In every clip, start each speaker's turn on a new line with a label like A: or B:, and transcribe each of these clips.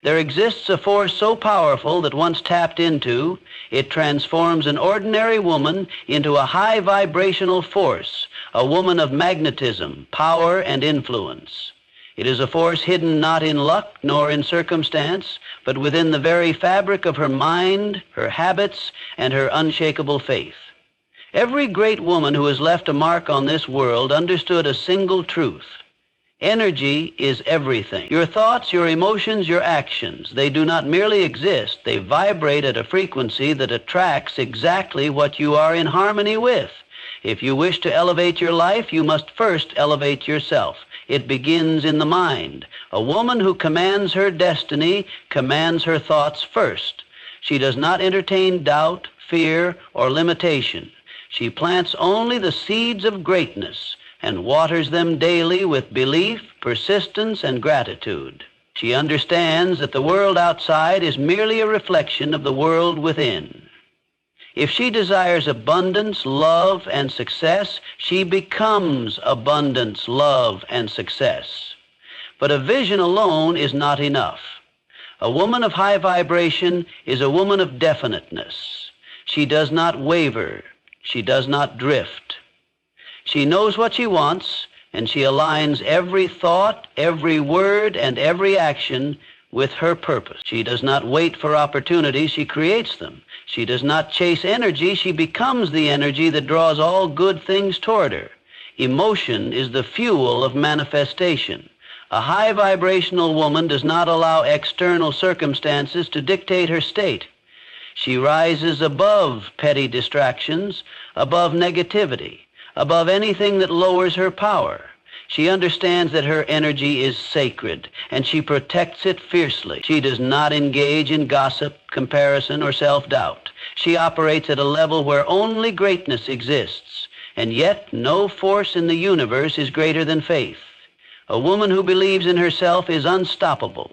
A: There exists a force so powerful that once tapped into, it transforms an ordinary woman into a high vibrational force, a woman of magnetism, power, and influence. It is a force hidden not in luck nor in circumstance, but within the very fabric of her mind, her habits, and her unshakable faith. Every great woman who has left a mark on this world understood a single truth. Energy is everything. Your thoughts, your emotions, your actions, they do not merely exist, they vibrate at a frequency that attracts exactly what you are in harmony with. If you wish to elevate your life, you must first elevate yourself. It begins in the mind. A woman who commands her destiny commands her thoughts first. She does not entertain doubt, fear, or limitation. She plants only the seeds of greatness and waters them daily with belief, persistence, and gratitude. She understands that the world outside is merely a reflection of the world within. If she desires abundance, love, and success, she becomes abundance, love, and success. But a vision alone is not enough. A woman of high vibration is a woman of definiteness. She does not waver. She does not drift. She knows what she wants, and she aligns every thought, every word, and every action with her purpose. She does not wait for opportunities, she creates them. She does not chase energy, she becomes the energy that draws all good things toward her. Emotion is the fuel of manifestation. A high vibrational woman does not allow external circumstances to dictate her state. She rises above petty distractions, above negativity, above anything that lowers her power. She understands that her energy is sacred, and she protects it fiercely. She does not engage in gossip, comparison, or self-doubt. She operates at a level where only greatness exists, and yet no force in the universe is greater than faith. A woman who believes in herself is unstoppable.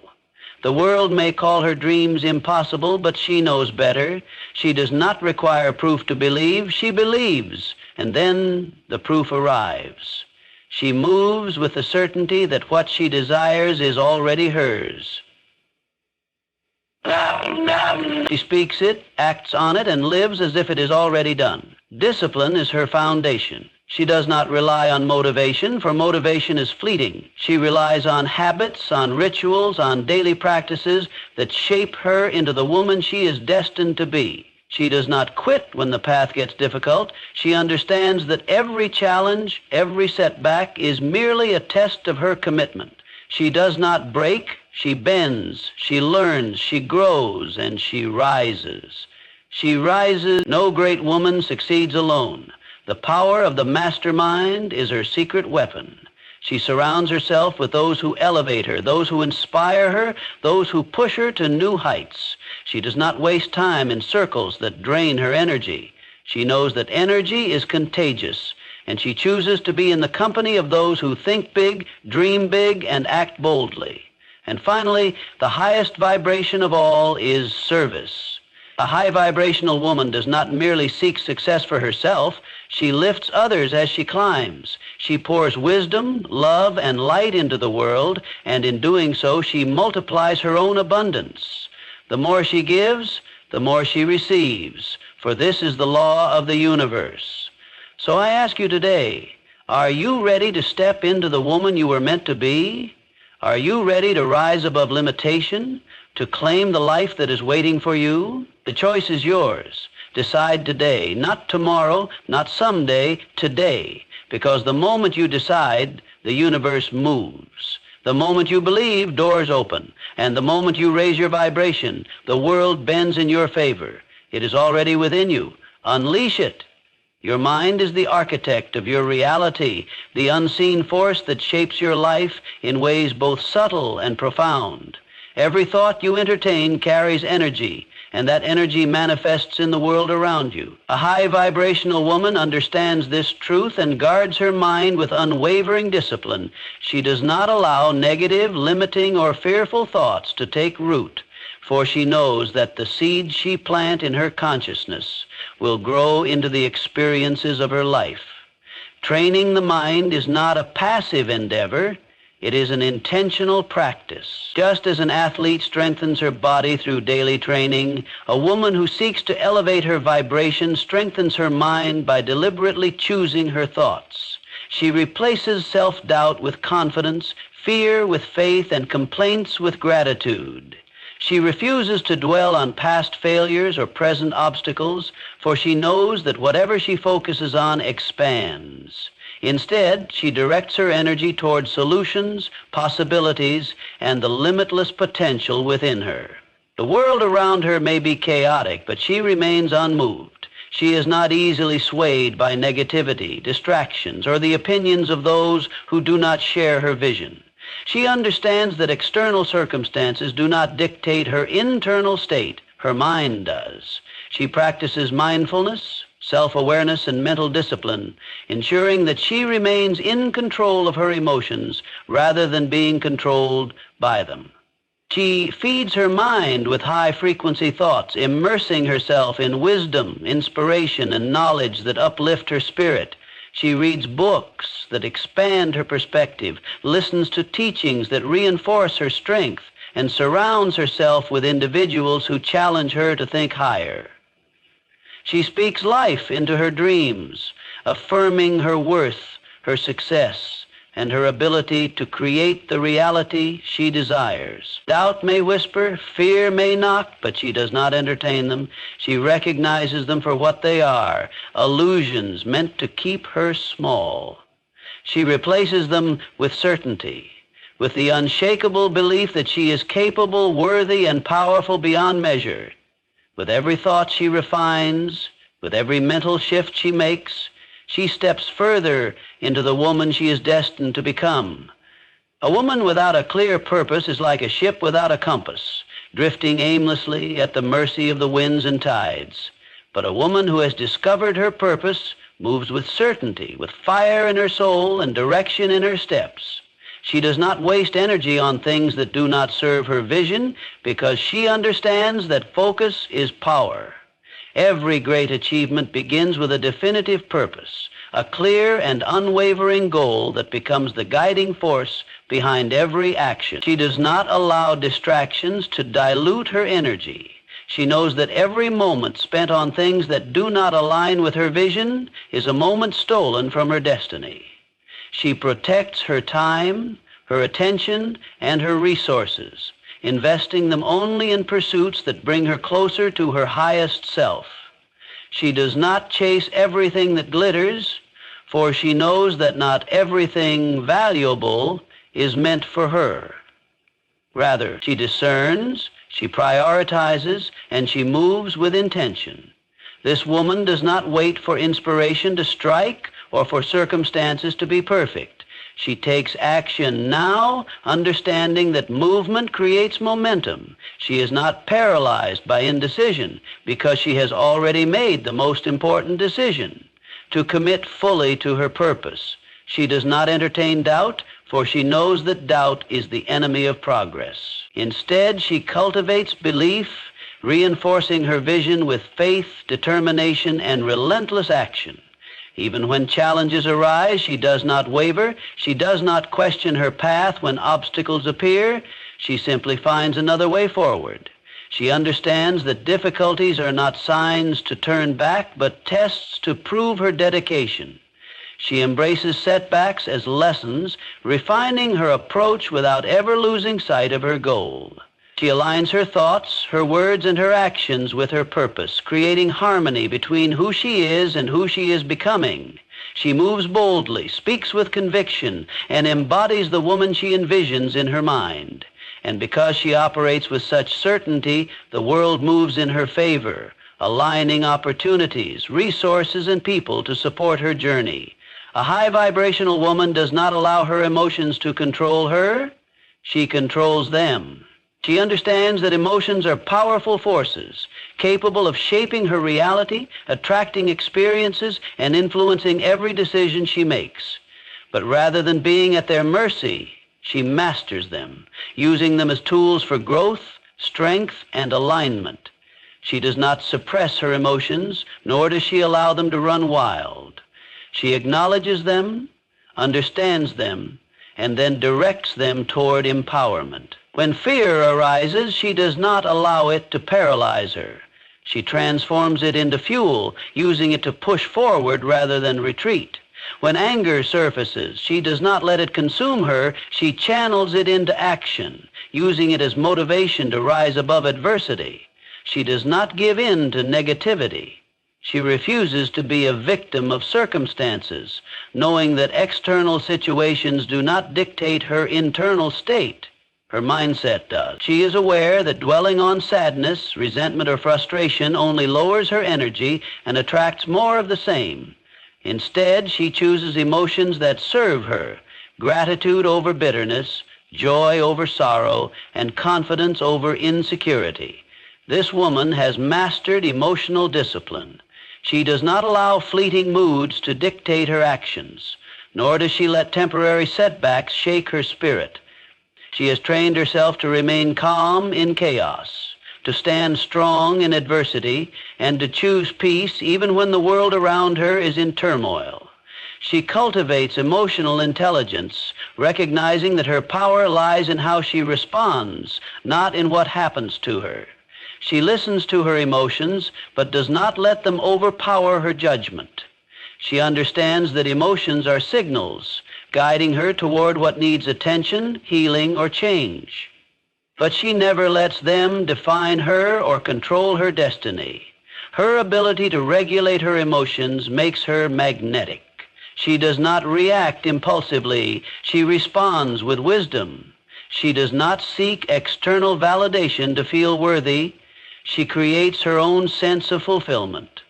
A: The world may call her dreams impossible, but she knows better. She does not require proof to believe. She believes, and then the proof arrives. She moves with the certainty that what she desires is already hers. She speaks it, acts on it, and lives as if it is already done. Discipline is her foundation. She does not rely on motivation, for motivation is fleeting. She relies on habits, on rituals, on daily practices that shape her into the woman she is destined to be. She does not quit when the path gets difficult. She understands that every challenge, every setback is merely a test of her commitment. She does not break, she bends, she learns, she grows, and she rises. She rises. No great woman succeeds alone. The power of the mastermind is her secret weapon. She surrounds herself with those who elevate her, those who inspire her, those who push her to new heights. She does not waste time in circles that drain her energy. She knows that energy is contagious, and she chooses to be in the company of those who think big, dream big, and act boldly. And finally, the highest vibration of all is service. A high vibrational woman does not merely seek success for herself. She lifts others as she climbs. She pours wisdom, love, and light into the world, and in doing so, she multiplies her own abundance. The more she gives, the more she receives, for this is the law of the universe. So I ask you today, are you ready to step into the woman you were meant to be? Are you ready to rise above limitation, to claim the life that is waiting for you? The choice is yours. Decide today, not tomorrow, not someday, today. Because the moment you decide, the universe moves. The moment you believe, doors open. And the moment you raise your vibration, the world bends in your favor. It is already within you. Unleash it. Your mind is the architect of your reality, the unseen force that shapes your life in ways both subtle and profound. Every thought you entertain carries energy, and that energy manifests in the world around you. A high vibrational woman understands this truth and guards her mind with unwavering discipline. She does not allow negative, limiting, or fearful thoughts to take root, for she knows that the seeds she plants in her consciousness will grow into the experiences of her life. Training the mind is not a passive endeavor. It is an intentional practice. Just as an athlete strengthens her body through daily training, a woman who seeks to elevate her vibration strengthens her mind by deliberately choosing her thoughts. She replaces self-doubt with confidence, fear with faith, and complaints with gratitude. She refuses to dwell on past failures or present obstacles, for she knows that whatever she focuses on expands. Instead, she directs her energy toward solutions, possibilities, and the limitless potential within her. The world around her may be chaotic, but she remains unmoved. She is not easily swayed by negativity, distractions, or the opinions of those who do not share her vision. She understands that external circumstances do not dictate her internal state. Her mind does. She practices mindfulness, self-awareness, and mental discipline, ensuring that she remains in control of her emotions rather than being controlled by them. She feeds her mind with high-frequency thoughts, immersing herself in wisdom, inspiration, and knowledge that uplift her spirit. She reads books that expand her perspective, listens to teachings that reinforce her strength, and surrounds herself with individuals who challenge her to think higher. She speaks life into her dreams, affirming her worth, her success, and her ability to create the reality she desires. Doubt may whisper, fear may knock, but she does not entertain them. She recognizes them for what they are, illusions meant to keep her small. She replaces them with certainty, with the unshakable belief that she is capable, worthy, and powerful beyond measure. With every thought she refines, with every mental shift she makes, she steps further into the woman she is destined to become. A woman without a clear purpose is like a ship without a compass, drifting aimlessly at the mercy of the winds and tides. But a woman who has discovered her purpose moves with certainty, with fire in her soul and direction in her steps. She does not waste energy on things that do not serve her vision, because she understands that focus is power. Every great achievement begins with a definitive purpose, a clear and unwavering goal that becomes the guiding force behind every action. She does not allow distractions to dilute her energy. She knows that every moment spent on things that do not align with her vision is a moment stolen from her destiny. She protects her time, her attention, and her resources, investing them only in pursuits that bring her closer to her highest self. She does not chase everything that glitters, for she knows that not everything valuable is meant for her. Rather, she discerns, she prioritizes, and she moves with intention. This woman does not wait for inspiration to strike or for circumstances to be perfect. She takes action now, understanding that movement creates momentum. She is not paralyzed by indecision because she has already made the most important decision, to commit fully to her purpose. She does not entertain doubt, for she knows that doubt is the enemy of progress. Instead, she cultivates belief, reinforcing her vision with faith, determination, and relentless action. Even when challenges arise, she does not waver. She does not question her path when obstacles appear. She simply finds another way forward. She understands that difficulties are not signs to turn back, but tests to prove her dedication. She embraces setbacks as lessons, refining her approach without ever losing sight of her goal. She aligns her thoughts, her words, and her actions with her purpose, creating harmony between who she is and who she is becoming. She moves boldly, speaks with conviction, and embodies the woman she envisions in her mind. And because she operates with such certainty, the world moves in her favor, aligning opportunities, resources, and people to support her journey. A high vibrational woman does not allow her emotions to control her. She controls them. She understands that emotions are powerful forces, capable of shaping her reality, attracting experiences, and influencing every decision she makes. But rather than being at their mercy, she masters them, using them as tools for growth, strength, and alignment. She does not suppress her emotions, nor does she allow them to run wild. She acknowledges them, understands them, and then directs them toward empowerment. When fear arises, she does not allow it to paralyze her. She transforms it into fuel, using it to push forward rather than retreat. When anger surfaces, she does not let it consume her. She channels it into action, using it as motivation to rise above adversity. She does not give in to negativity. She refuses to be a victim of circumstances, knowing that external situations do not dictate her internal state. Her mindset does. She is aware that dwelling on sadness, resentment, or frustration only lowers her energy and attracts more of the same. Instead, she chooses emotions that serve her: gratitude over bitterness, joy over sorrow, and confidence over insecurity. This woman has mastered emotional discipline. She does not allow fleeting moods to dictate her actions, nor does she let temporary setbacks shake her spirit. She has trained herself to remain calm in chaos, to stand strong in adversity, and to choose peace even when the world around her is in turmoil. She cultivates emotional intelligence, recognizing that her power lies in how she responds, not in what happens to her. She listens to her emotions, but does not let them overpower her judgment. She understands that emotions are signals, guiding her toward what needs attention, healing, or change. But she never lets them define her or control her destiny. Her ability to regulate her emotions makes her magnetic. She does not react impulsively. She responds with wisdom. She does not seek external validation to feel worthy. She creates her own sense of fulfillment.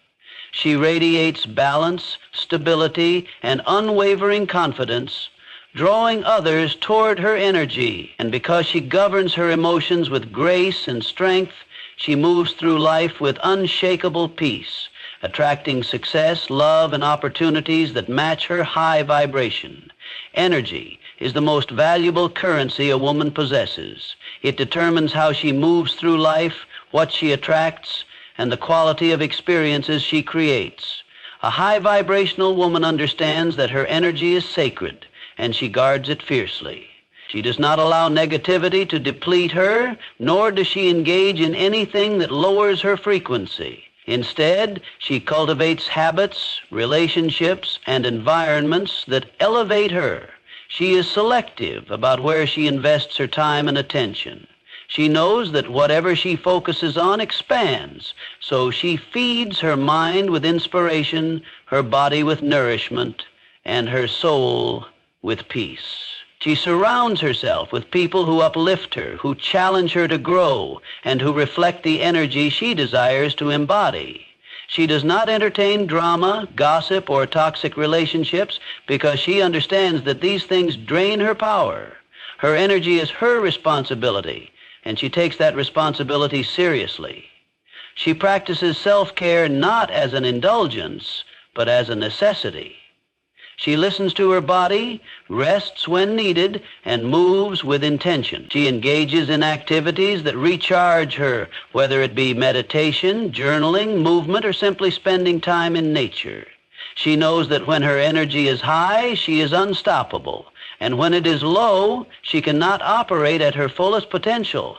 A: She radiates balance, stability, and unwavering confidence, drawing others toward her energy. And because she governs her emotions with grace and strength, she moves through life with unshakable peace, attracting success, love, and opportunities that match her high vibration. Energy is the most valuable currency a woman possesses. It determines how she moves through life, what she attracts, and the quality of experiences she creates. A high vibrational woman understands that her energy is sacred, and she guards it fiercely. She does not allow negativity to deplete her, nor does she engage in anything that lowers her frequency. Instead, she cultivates habits, relationships, and environments that elevate her. She is selective about where she invests her time and attention. She knows that whatever she focuses on expands, so she feeds her mind with inspiration, her body with nourishment, and her soul with peace. She surrounds herself with people who uplift her, who challenge her to grow, and who reflect the energy she desires to embody. She does not entertain drama, gossip, or toxic relationships because she understands that these things drain her power. Her energy is her responsibility, and she takes that responsibility seriously. She practices self-care not as an indulgence, but as a necessity. She listens to her body, rests when needed, and moves with intention. She engages in activities that recharge her, whether it be meditation, journaling, movement, or simply spending time in nature. She knows that when her energy is high, she is unstoppable, and when it is low, she cannot operate at her fullest potential.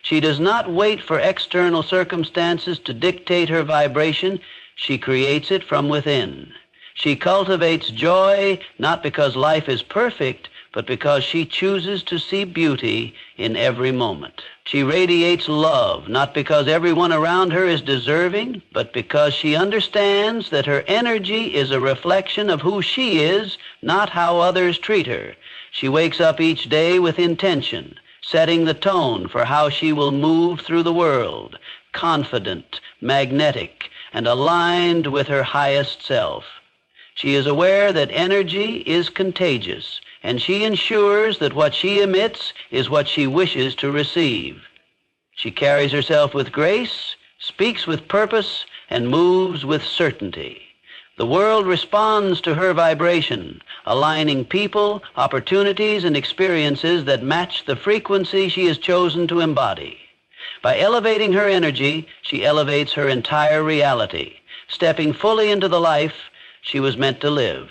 A: She does not wait for external circumstances to dictate her vibration. She creates it from within. She cultivates joy not because life is perfect, but because she chooses to see beauty in every moment. She radiates love not because everyone around her is deserving, but because she understands that her energy is a reflection of who she is, not how others treat her. She wakes up each day with intention, setting the tone for how she will move through the world, confident, magnetic, and aligned with her highest self. She is aware that energy is contagious, and she ensures that what she emits is what she wishes to receive. She carries herself with grace, speaks with purpose, and moves with certainty. The world responds to her vibration, aligning people, opportunities, and experiences that match the frequency she has chosen to embody. By elevating her energy, she elevates her entire reality, stepping fully into the life she was meant to live.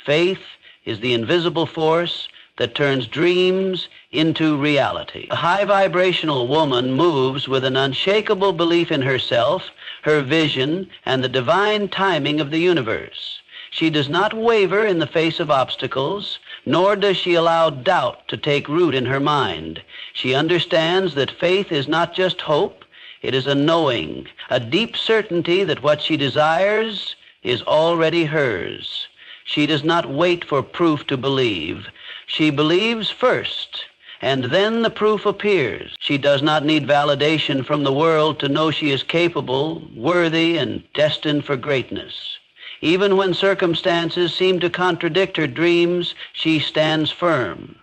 A: Faith is the invisible force that turns dreams into reality. A high vibrational woman moves with an unshakable belief in herself, her vision, and the divine timing of the universe. She does not waver in the face of obstacles, nor does she allow doubt to take root in her mind. She understands that faith is not just hope, it is a knowing, a deep certainty that what she desires is already hers. She does not wait for proof to believe. She believes first, and then the proof appears. She does not need validation from the world to know she is capable, worthy, and destined for greatness. Even when circumstances seem to contradict her dreams, she stands firm.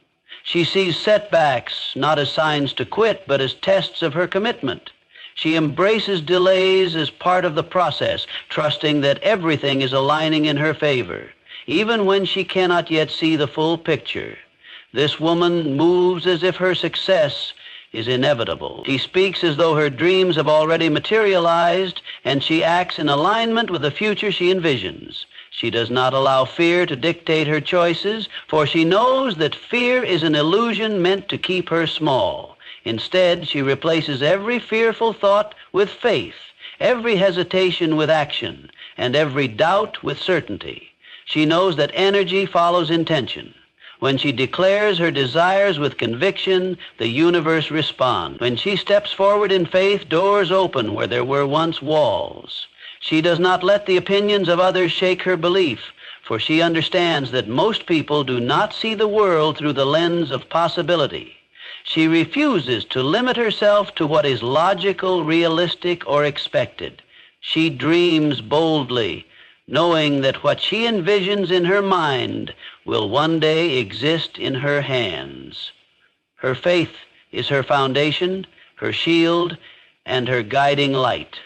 A: She sees setbacks not as signs to quit, but as tests of her commitment. She embraces delays as part of the process, trusting that everything is aligning in her favor, even when she cannot yet see the full picture. This woman moves as if her success is inevitable. She speaks as though her dreams have already materialized, and she acts in alignment with the future she envisions. She does not allow fear to dictate her choices, for she knows that fear is an illusion meant to keep her small. Instead, she replaces every fearful thought with faith, every hesitation with action, and every doubt with certainty. She knows that energy follows intention. When she declares her desires with conviction, the universe responds. When she steps forward in faith, doors open where there were once walls. She does not let the opinions of others shake her belief, for she understands that most people do not see the world through the lens of possibility. She refuses to limit herself to what is logical, realistic, or expected. She dreams boldly, knowing that what she envisions in her mind will one day exist in her hands. Her faith is her foundation, her shield, and her guiding light.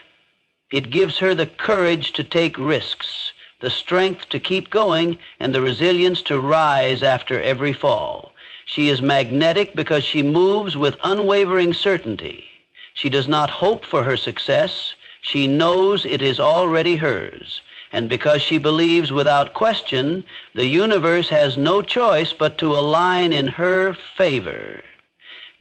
A: It gives her the courage to take risks, the strength to keep going, and the resilience to rise after every fall. She is magnetic because she moves with unwavering certainty. She does not hope for her success. She knows it is already hers. And because she believes without question, the universe has no choice but to align in her favor.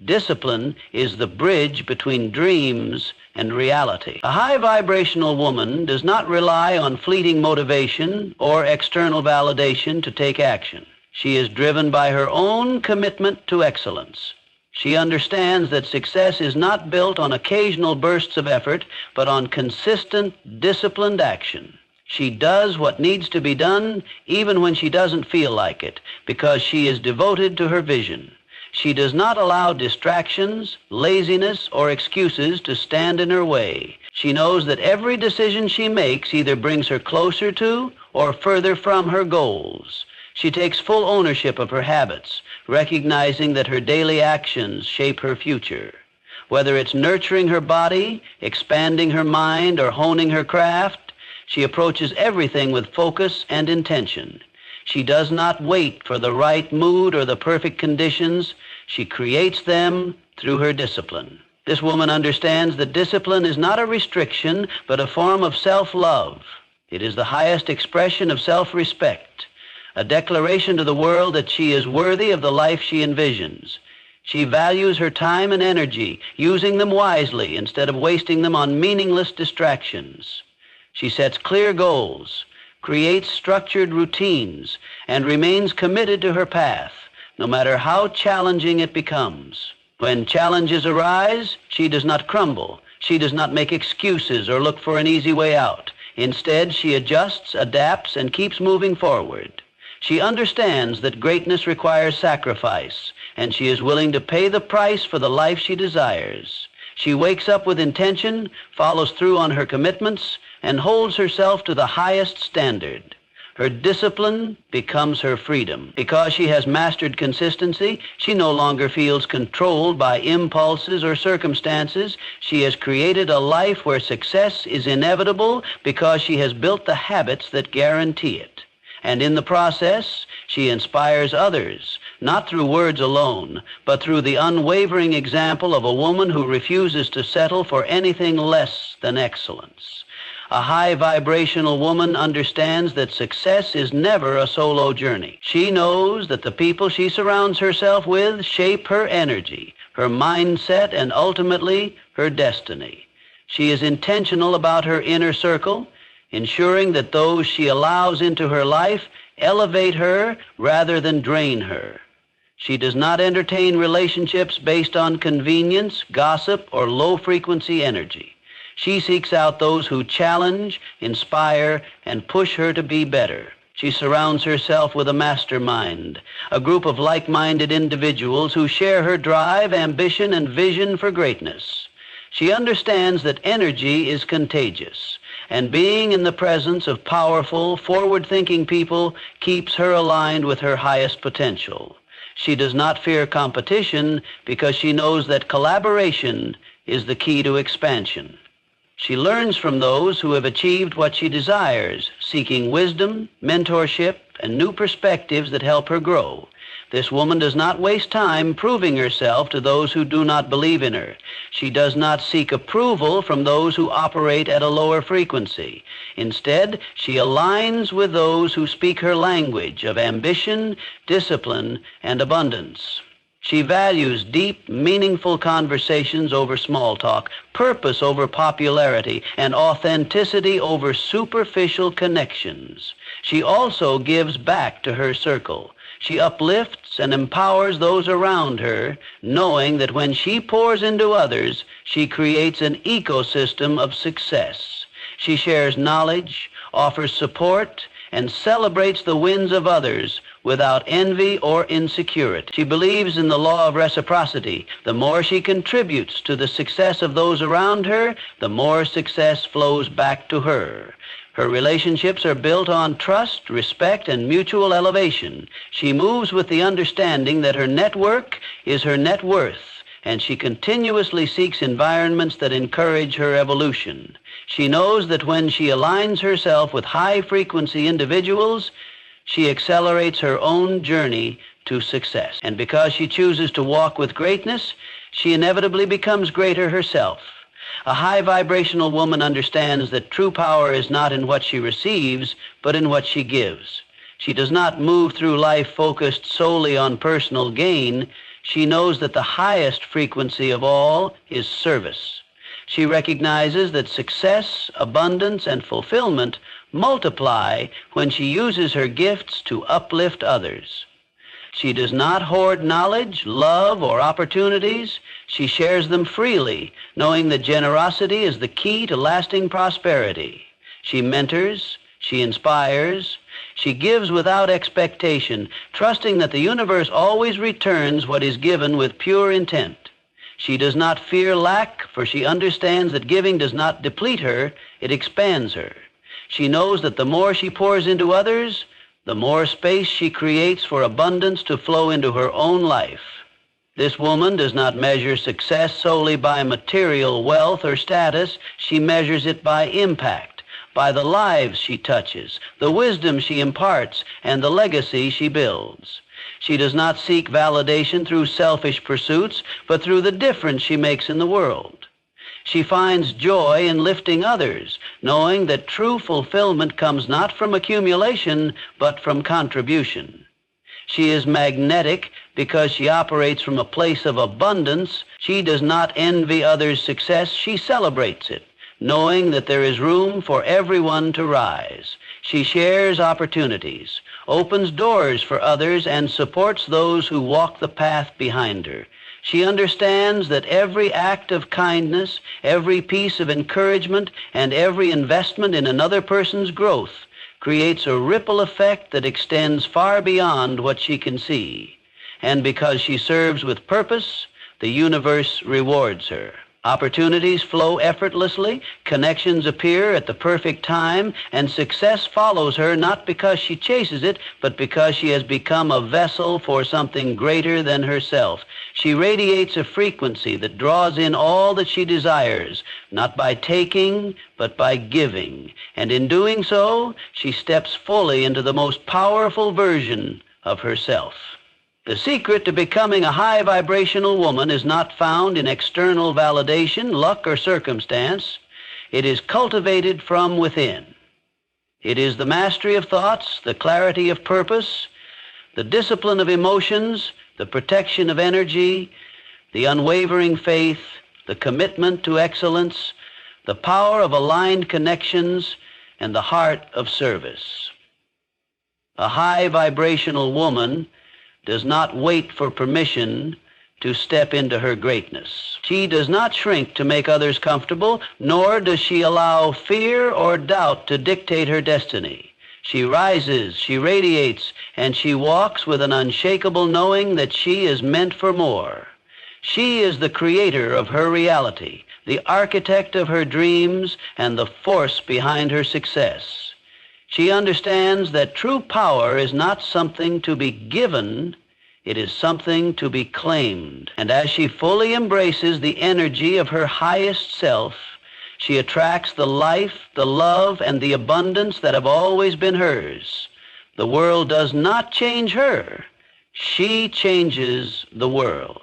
A: Discipline is the bridge between dreams and reality. A high vibrational woman does not rely on fleeting motivation or external validation to take action. She is driven by her own commitment to excellence. She understands that success is not built on occasional bursts of effort, but on consistent, disciplined action. She does what needs to be done even when she doesn't feel like it, because she is devoted to her vision. She does not allow distractions, laziness, or excuses to stand in her way. She knows that every decision she makes either brings her closer to or further from her goals. She takes full ownership of her habits, recognizing that her daily actions shape her future. Whether it's nurturing her body, expanding her mind, or honing her craft, she approaches everything with focus and intention. She does not wait for the right mood or the perfect conditions. She creates them through her discipline. This woman understands that discipline is not a restriction, but a form of self-love. It is the highest expression of self-respect, a declaration to the world that she is worthy of the life she envisions. She values her time and energy, using them wisely instead of wasting them on meaningless distractions. She sets clear goals, creates structured routines, and remains committed to her path, no matter how challenging it becomes. When challenges arise, she does not crumble. She does not make excuses or look for an easy way out. Instead, she adjusts, adapts, and keeps moving forward. She understands that greatness requires sacrifice, and she is willing to pay the price for the life she desires. She wakes up with intention, follows through on her commitments, and holds herself to the highest standard. Her discipline becomes her freedom. Because she has mastered consistency, she no longer feels controlled by impulses or circumstances. She has created a life where success is inevitable because she has built the habits that guarantee it. And in the process, she inspires others, not through words alone, but through the unwavering example of a woman who refuses to settle for anything less than excellence. A high vibrational woman understands that success is never a solo journey. She knows that the people she surrounds herself with shape her energy, her mindset, and ultimately her destiny. She is intentional about her inner circle, ensuring that those she allows into her life elevate her rather than drain her. She does not entertain relationships based on convenience, gossip, or low-frequency energy. She seeks out those who challenge, inspire, and push her to be better. She surrounds herself with a mastermind, a group of like-minded individuals who share her drive, ambition, and vision for greatness. She understands that energy is contagious, and being in the presence of powerful, forward-thinking people keeps her aligned with her highest potential. She does not fear competition because she knows that collaboration is the key to expansion. She learns from those who have achieved what she desires, seeking wisdom, mentorship, and new perspectives that help her grow. This woman does not waste time proving herself to those who do not believe in her. She does not seek approval from those who operate at a lower frequency. Instead, she aligns with those who speak her language of ambition, discipline, and abundance. She values deep, meaningful conversations over small talk, purpose over popularity, and authenticity over superficial connections. She also gives back to her circle. She uplifts and empowers those around her, knowing that when she pours into others, she creates an ecosystem of success. She shares knowledge, offers support, and celebrates the wins of others without envy or insecurity. She believes in the law of reciprocity. The more she contributes to the success of those around her, the more success flows back to her. Her relationships are built on trust, respect, and mutual elevation. She moves with the understanding that her network is her net worth, and she continuously seeks environments that encourage her evolution. She knows that when she aligns herself with high-frequency individuals, she accelerates her own journey to success. And because she chooses to walk with greatness, she inevitably becomes greater herself. A high vibrational woman understands that true power is not in what she receives, but in what she gives. She does not move through life focused solely on personal gain. She knows that the highest frequency of all is service. She recognizes that success, abundance, and fulfillment multiply when she uses her gifts to uplift others. She does not hoard knowledge, love, or opportunities. She shares them freely, knowing that generosity is the key to lasting prosperity. She mentors, she inspires, she gives without expectation, trusting that the universe always returns what is given with pure intent. She does not fear lack, for she understands that giving does not deplete her, it expands her. She knows that the more she pours into others, the more space she creates for abundance to flow into her own life. This woman does not measure success solely by material wealth or status. She measures it by impact, by the lives she touches, the wisdom she imparts, and the legacy she builds. She does not seek validation through selfish pursuits, but through the difference she makes in the world. She finds joy in lifting others, knowing that true fulfillment comes not from accumulation, but from contribution. She is magnetic because she operates from a place of abundance. She does not envy others' success, she celebrates it, knowing that there is room for everyone to rise. She shares opportunities, opens doors for others, and supports those who walk the path behind her. She understands that every act of kindness, every piece of encouragement, and every investment in another person's growth creates a ripple effect that extends far beyond what she can see. And because she serves with purpose, the universe rewards her. Opportunities flow effortlessly, connections appear at the perfect time, and success follows her not because she chases it, but because she has become a vessel for something greater than herself. She radiates a frequency that draws in all that she desires, not by taking, but by giving. And in doing so, she steps fully into the most powerful version of herself. The secret to becoming a high vibrational woman is not found in external validation, luck, or circumstance. It is cultivated from within. It is the mastery of thoughts, the clarity of purpose, the discipline of emotions, the protection of energy, the unwavering faith, the commitment to excellence, the power of aligned connections, and the heart of service. A high vibrational woman does not wait for permission to step into her greatness. She does not shrink to make others comfortable, nor does she allow fear or doubt to dictate her destiny. She rises, she radiates, and she walks with an unshakable knowing that she is meant for more. She is the creator of her reality, the architect of her dreams, and the force behind her success. She understands that true power is not something to be given, it is something to be claimed. And as she fully embraces the energy of her highest self, she attracts the life, the love, and the abundance that have always been hers. The world does not change her. She changes the world.